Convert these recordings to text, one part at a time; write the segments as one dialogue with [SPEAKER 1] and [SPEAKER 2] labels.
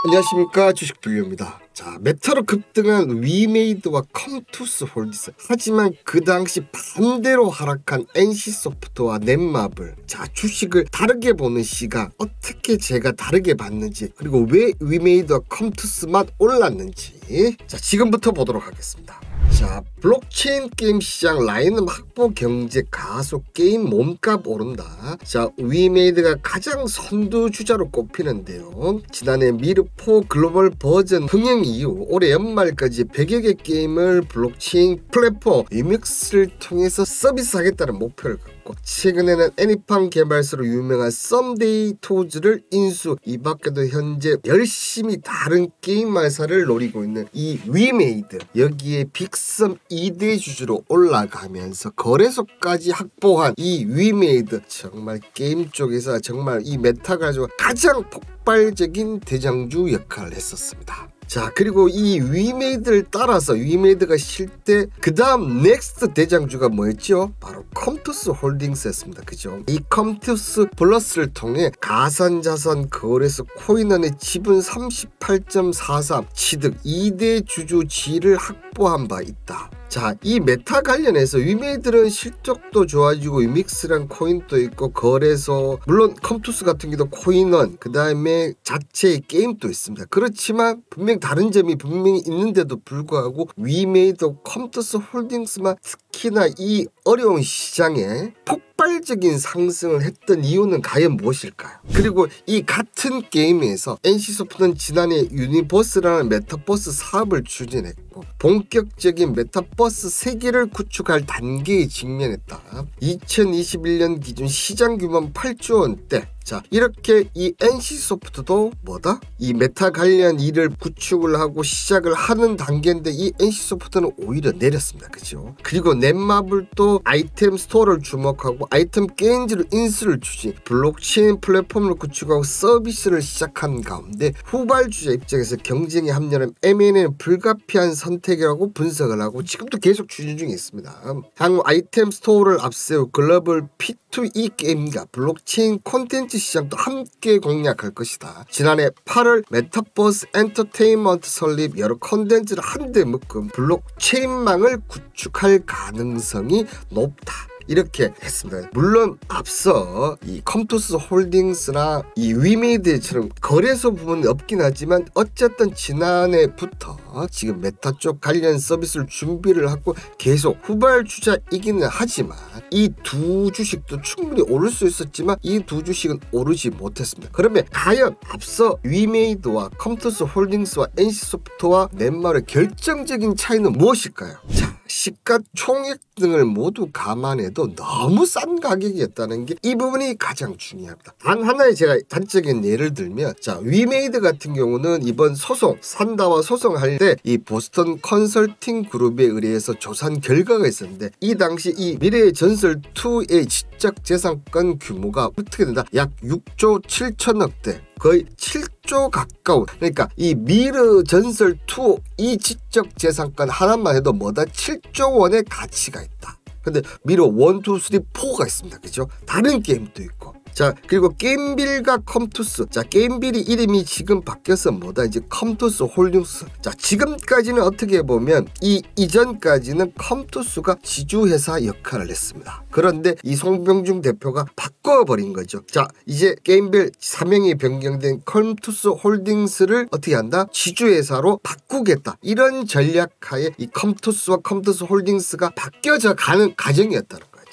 [SPEAKER 1] 안녕하십니까, 주식불교입니다. 자, 메타로 급등한 위메이드와 컴투스 홀딩스, 하지만 그 당시 반대로 하락한 NC소프트와 넷마블, 자, 주식을 다르게 보는 시각, 어떻게 제가 다르게 봤는지, 그리고 왜 위메이드와 컴투스만 올랐는지, 자, 지금부터 보도록 하겠습니다. 자, 블록체인 게임 시장 라인업 확보 경제 가속 게임 몸값 오른다. 자, 위메이드가 가장 선두주자로 꼽히는데요. 지난해 미르4 글로벌 버전 흥행 이후 올해 연말까지 100여 개 게임을 블록체인 플랫폼 위믹스를 통해서 서비스하겠다는 목표를 갖고, 최근에는 애니팡 개발사로 유명한 썸데이 토즈를 인수, 이 밖에도 현재 열심히 다른 게임 회사를 노리고 있는 이 위메이드, 여기에 빅섬 2대 주주로 올라가면서 거래소까지 확보한 이 위메이드, 정말 게임 쪽에서 정말 이 메타 가지고 가장 폭발적인 대장주 역할을 했었습니다. 자, 그리고 이 위메이드를 따라서 위메이드가 쉴 때 그 다음 넥스트 대장주가 뭐였죠? 바로 컴투스 홀딩스였습니다. 그죠? 이 컴투스 플러스를 통해 가상자산 거래소 코인원의 지분 38.43 취득 2대 주주 지위를 확보한 바 있다. 자, 이 메타 관련해서 위메이드는 실적도 좋아지고 위믹스란 코인도 있고 거래소, 물론 컴투스 같은 경우도 코인원, 그 다음에 자체의 게임도 있습니다. 그렇지만 분명히 다른 점이 분명히 있는데도 불구하고 위메이드, 컴투스 홀딩스만 특히나 이 어려운 시장에 폭발적인 상승을 했던 이유는 과연 무엇일까요? 그리고 이 같은 게임에서 NC소프트는 지난해 유니버스라는 메타버스 사업을 추진했고 본격적인 메타버스 세계를 구축할 단계에 직면했다. 2021년 기준 시장 규모는 8조 원대. 자, 이렇게 이 NC소프트도 뭐다? 이 메타 관련 일을 구축을 하고 시작을 하는 단계인데 이 NC소프트는 오히려 내렸습니다. 그죠? 그리고 넷마블도 아이템 스토어를 주목하고 아이템 게임즈를 인수를 추진, 블록체인 플랫폼을 구축하고 서비스를 시작한 가운데 후발주자 입장에서 경쟁에 합류하는 M&A는 불가피한 선택이라고 분석을 하고 지금도 계속 추진 중에 있습니다. 향후 아이템 스토어를 앞세우 글로벌 P2E 게임과 블록체인 콘텐츠 시장도 함께 공략할 것이다. 지난해 8월 메타버스 엔터테인먼트 설립, 여러 콘텐츠를 한데 묶은 블록체인망을 구축할 가능성이 높다. 이렇게 했습니다. 물론 앞서 이 컴투스 홀딩스나 이 위메이드처럼 거래소 부분이 없긴 하지만 어쨌든 지난해부터 지금 메타 쪽 관련 서비스를 준비를 하고 계속 후발주자이기는 하지만 이 두 주식도 충분히 오를 수 있었지만 이 두 주식은 오르지 못했습니다. 그러면 과연 앞서 위메이드와 컴투스 홀딩스와 NC소프트와 넷마블의 결정적인 차이는 무엇일까요? 자, 시가총액 등을 모두 감안해도 너무 싼 가격이었다는 게 이 부분이 가장 중요합니다. 단 하나의 제가 단적인 예를 들면, 자, 위메이드 같은 경우는 이번 소송, 산다와 소송할 때 이 보스턴 컨설팅 그룹에 의뢰해서 조사한 결과가 있었는데 이 당시 이 미래의 전설 2의 지적 재산권 규모가 어떻게 된다? 약 6조 7천억대, 거의 7조 가까운, 그러니까 이 미르 전설 2 이 지적 재산권 하나만 해도 뭐다? 7조 원의 가치가 있다. 근데 미르 1, 2, 3, 4가 있습니다. 그죠? 다른 게임도 있고. 자, 그리고 게임빌과 컴투스. 자, 게임빌이 이름이 지금 바뀌어서 뭐다? 이제 컴투스 홀딩스. 자, 지금까지는 어떻게 보면 이전까지는 컴투스가 지주회사 역할을 했습니다. 그런데 이 송병중 대표가 바꿔버린 거죠. 자, 이제 게임빌 사명이 변경된 컴투스 홀딩스를 어떻게 한다? 지주회사로 바꾸겠다. 이런 전략하에 이 컴투스와 컴투스 홀딩스가 바뀌어져 가는 과정이었다는 거예요.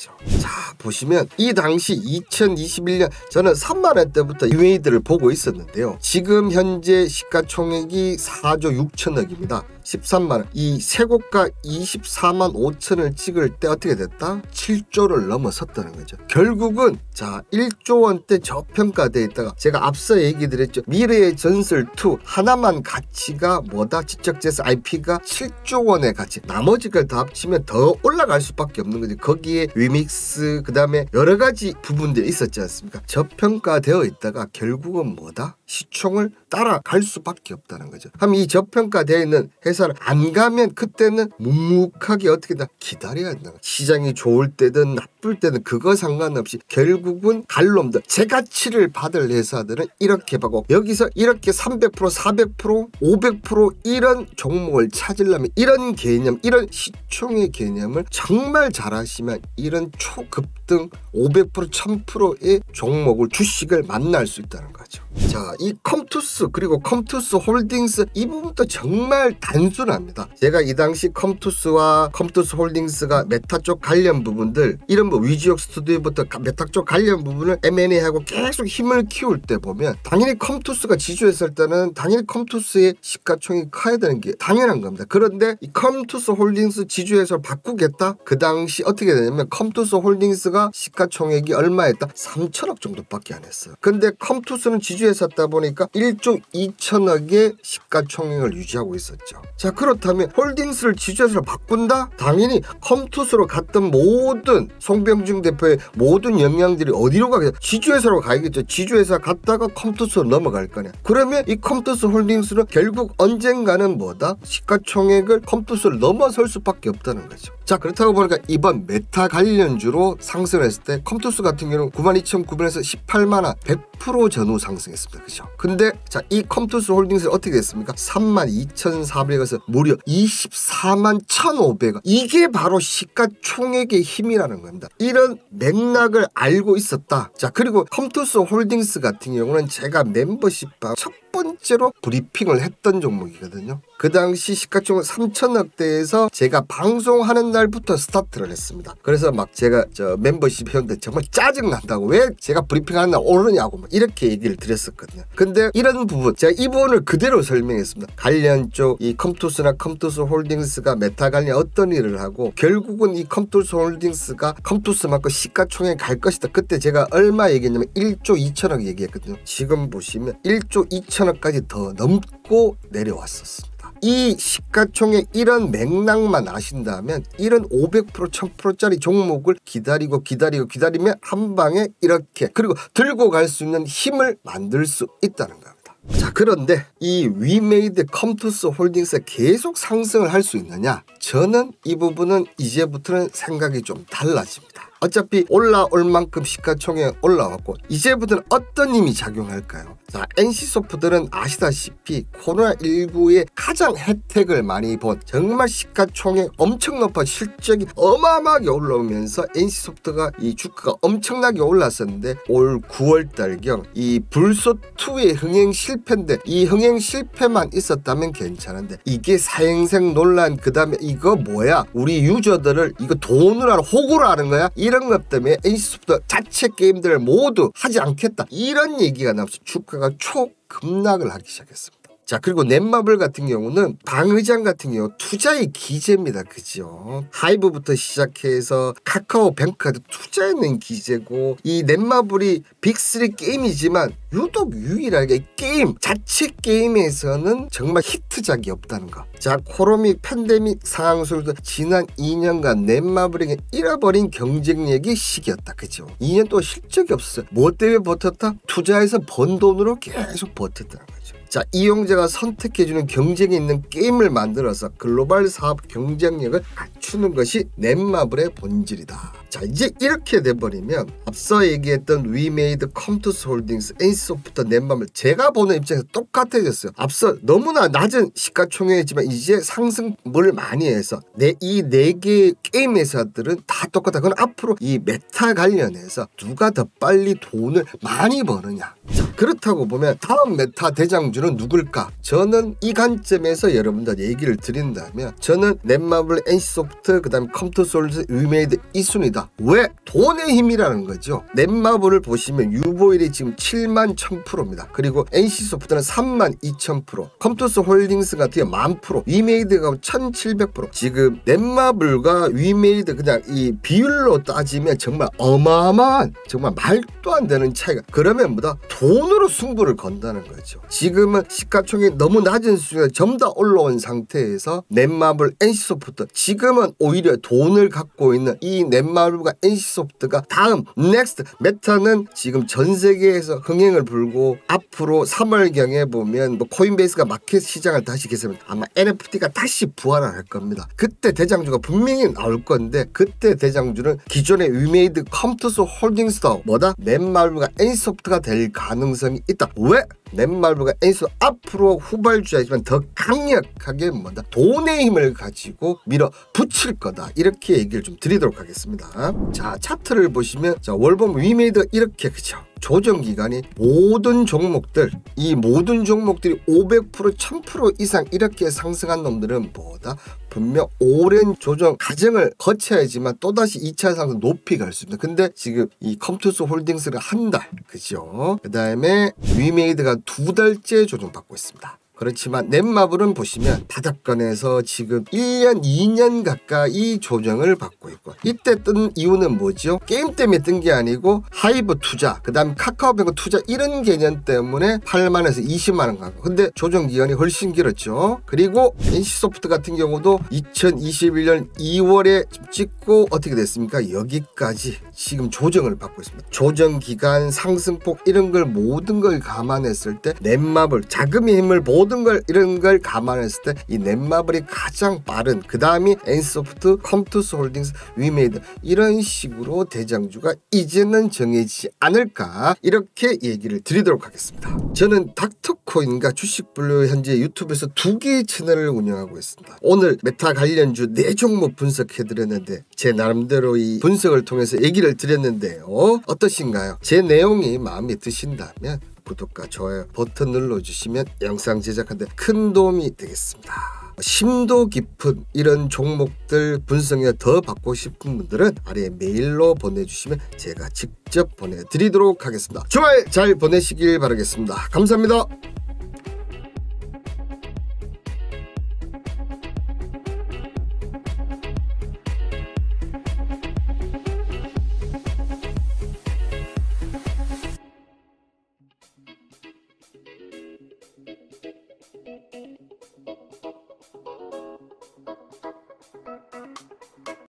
[SPEAKER 1] 자, 보시면 이 당시 2021년 저는 3만원대부터 위메이드를 보고 있었는데요. 지금 현재 시가총액이 4조 6천억입니다. 13만원, 이 세고가 24만 5천을 찍을 때 어떻게 됐다? 7조를 넘어섰다는 거죠. 결국은 자, 1조 원대 저평가되어 있다가 제가 앞서 얘기 드렸죠. 미래의 전설 2 하나만 가치가 뭐다? 지적재산 IP가 7조 원의 가치, 나머지 걸 다 합치면 더 올라갈 수밖에 없는 거죠. 거기에 위믹스, 그 다음에 여러 가지 부분들이 있었지 않습니까? 저평가되어 있다가 결국은 뭐다? 시총을 따라갈 수밖에 없다는 거죠. 그럼 이 저평가되어 있는 회사를 안 가면 그때는 묵묵하게 어떻게든 기다려야 된다. 시장이 좋을 때든 나쁠 때든 그거 상관없이 결국은 갈 놈들, 제가치를 받을 회사들은 이렇게 받고 여기서 이렇게 300%, 400%, 500% 이런 종목을 찾으려면 이런 개념, 이런 시총의 개념을 정말 잘 하시면 이런 초급등 500%, 1000%의 종목을 주식을 만날 수 있다는 거죠. 자, 이 컴투스 그리고 컴투스 홀딩스 이 부분도 정말 단순합니다. 제가 이 당시 컴투스와 컴투스 홀딩스가 메타 쪽 관련 부분들 이런 뭐 위지옥 스튜디오부터 메타 쪽 관련 부분을 M&A하고 계속 힘을 키울 때 보면 당연히 컴투스가 지주했을 때는 당연히 컴투스의 시가총액이 커야 되는 게 당연한 겁니다. 그런데 이 컴투스 홀딩스 지주회사를 바꾸겠다? 그 당시 어떻게 되냐면 컴투스 홀딩스가 시가총액이 얼마였다? 3천억 정도밖에 안 했어요. 근데 컴투스는 지주회사다 보니까 1조 2천억의 시가총액을 유지하고 있었죠. 자, 그렇다면 홀딩스를 지주회사로 바꾼다? 당연히 컴투스로 갔던 모든 송병중 대표의 모든 역량들이 어디로 가겠죠? 지주회사로 가야겠죠. 지주회사 갔다가 컴투스로 넘어갈 거냐. 그러면 이 컴투스 홀딩스는 결국 언젠가는 뭐다? 시가총액을 컴투스를 넘어설 수밖에 없다는 거죠. 자, 그렇다고 보니까 이번 메타 관련주로 상승했을 때 컴투스 같은 경우는 92,900원에서 180,000원 100% 전후 상승했습니다. 그죠? 근데 자, 이 컴투스 홀딩스 어떻게 됐습니까? 32,400원에서 무려 241,500원. 이게 바로 시가총액의 힘이라는 겁니다. 이런 맥락을 알고 있었다. 자, 그리고 컴투스 홀딩스 같은 경우는 제가 멤버십방 첫 번째로 브리핑을 했던 종목이거든요. 그 당시 시가총액 3천억대에서 제가 방송하는 날부터 스타트를 했습니다. 그래서 막 제가 멤버십 회원들 정말 짜증난다고 왜 제가 브리핑하는 날 오르냐고 막 이렇게 얘기를 드렸었거든요. 근데 이런 부분 제가 이 부분을 그대로 설명했습니다. 관련 쪽 이 컴투스나 컴투스 홀딩스가 메타 관련 어떤 일을 하고 결국은 이 컴투스 홀딩스가 컴투스만큼 시가총액 갈 것이다. 그때 제가 얼마 얘기했냐면 1조 2천억 얘기했거든요. 지금 보시면 1조 2천억까지 더 넘고 내려왔었습니다. 이 시가총액 이런 맥락만 아신다면 이런 500% 1000%짜리 종목을 기다리면 한 방에 이렇게 그리고 들고 갈 수 있는 힘을 만들 수 있다는 겁니다. 자, 그런데 이 위메이드 컴투스 홀딩스가 계속 상승을 할 수 있느냐? 저는 이 부분은 이제부터는 생각이 좀 달라집니다. 어차피 올라올 만큼 시가총액 올라왔고 이제부터는 어떤 힘이 작용할까요? 자, NC소프트는 아시다시피 코로나19에 가장 혜택을 많이 본 정말 시가총액 엄청 높아 실적이 어마어마하게 올라오면서 NC소프트가 이 주가가 엄청나게 올랐었는데 올 9월달경 이 불소2의 흥행 실패인데 이 흥행 실패만 있었다면 괜찮은데 이게 사행생 논란 그 다음에 이거 뭐야 우리 유저들을 이거 돈을 하러 호구를 하는 거야? 이런 것 때문에 NC소프트 자체 게임들을 모두 하지 않겠다 이런 얘기가 나와서 주가가 초급락을 하기 시작했습니다. 자, 그리고 넷마블 같은 경우는 방의장 같은 경우 투자의 기재입니다. 그죠? 하이브부터 시작해서 카카오뱅크까지 투자했는 기재고 이 넷마블이 빅3 게임이지만 유독 유일하게 게임 자체 게임에서는 정말 히트작이 없다는 거. 자, 코로믹 팬데믹 상황 속에서 지난 2년간 넷마블에게 잃어버린 경쟁력이 시기였다. 그죠? 2년 동안 실적이 없었어요. 뭐 때문에 버텼다? 투자해서 번 돈으로 계속 버텼다는 거죠. 자, 이용자가 선택해주는 경쟁이 있는 게임을 만들어서 글로벌 사업 경쟁력을 갖추는 것이 넷마블의 본질이다. 자, 이제 이렇게 돼버리면 앞서 얘기했던 위메이드, 컴투스 홀딩스, NC소프트, 넷마블 제가 보는 입장에서 똑같아졌어요. 앞서 너무나 낮은 시가총액이지만 이제 상승을 많이 해서 이 네 개의 게임 회사들은 다 똑같다. 그건 앞으로 이 메타 관련해서 누가 더 빨리 돈을 많이 버느냐. 자, 그렇다고 보면 다음 메타 대장주는 누굴까? 저는 이 관점에서 여러분들 얘기를 드린다면 저는 넷마블, NC소프트, 그 다음에 컴투스 홀딩스, 위메이드 이 순위다. 왜? 돈의 힘이라는 거죠. 넷마블을 보시면 유보율이 지금 71,000%입니다. 그리고 NC소프트는 32,000%, 컴투스 홀딩스 같은 경우 10,000%, 위메이드가 1,700%. 지금 넷마블과 위메이드 그냥 이 비율로 따지면 정말 어마어마한 정말 말도 안 되는 차이가. 그러면 뭐다? 돈 돈으로 승부를 건다는 거죠. 지금은 시가총액이 너무 낮은 수준에 전부 다 올라온 상태에서 넷마블, NC소프트, 지금은 오히려 돈을 갖고 있는 이 넷마블과 NC소프트가 다음 넥스트 메타는 지금 전 세계에서 흥행을 불고 앞으로 3월경에 보면 뭐 코인베이스가 마켓 시장을 다시 개설하면 아마 NFT가 다시 부활을 할 겁니다. 그때 대장주가 분명히 나올 건데 그때 대장주는 기존의 위메이드 컴투스 홀딩스도 뭐다? 넷마블과 NC소프트가 될 가능성이 있다. 왜? 넷마블과 NC소프트 앞으로 후발주자이지만 더 강력하게 뭐다? 돈의 힘을 가지고 밀어붙일 거다. 이렇게 얘기를 좀 드리도록 하겠습니다. 자, 차트를 보시면 자, 월봉 위메이드가 이렇게 그죠? 조정 기간이 모든 종목들, 이 모든 종목들이 500%, 1000% 이상 이렇게 상승한 놈들은 뭐다? 분명 오랜 조정 과정을 거쳐야지만 또다시 2차 상승 높이 갈 수 있습니다. 근데 지금 이 컴투스 홀딩스가 한 달, 그죠? 그 다음에 위메이드가 2달째 조정받고 있습니다. 그렇지만 넷마블은 보시면 바닥권에서 지금 1년, 2년 가까이 조정을 받고 있고 이때 뜬 이유는 뭐죠? 게임 때문에 뜬 게 아니고 하이브 투자, 그 다음 카카오뱅크 투자 이런 개념 때문에 8만원에서 20만원 가고 근데 조정 기간이 훨씬 길었죠. 그리고 NC소프트 같은 경우도 2021년 2월에 찍고 어떻게 됐습니까? 여기까지 지금 조정을 받고 있습니다. 조정 기간, 상승폭 이런 걸 모든 걸 감안했을 때 넷마블, 자금의 힘을 모든 걸 이런 걸 감안했을 때 이 넷마블이 가장 빠른 그 다음이 NC소프트, 컴투스 홀딩스, 위메이드 이런 식으로 대장주가 이제는 정해지지 않을까 이렇게 얘기를 드리도록 하겠습니다. 저는 닥터코인과 주식블루 현재 유튜브에서 2개의 채널을 운영하고 있습니다. 오늘 메타 관련주 4종목 분석해드렸는데 제 나름대로 이 분석을 통해서 얘기를 드렸는데요. 어떠신가요? 제 내용이 마음에 드신다면 구독과 좋아요 버튼 눌러주시면 영상 제작하는 데 큰 도움이 되겠습니다. 심도 깊은 이런 종목들 분석을 더 받고 싶은 분들은 아래 메일로 보내주시면 제가 직접 보내드리도록 하겠습니다. 주말 잘 보내시길 바라겠습니다. 감사합니다.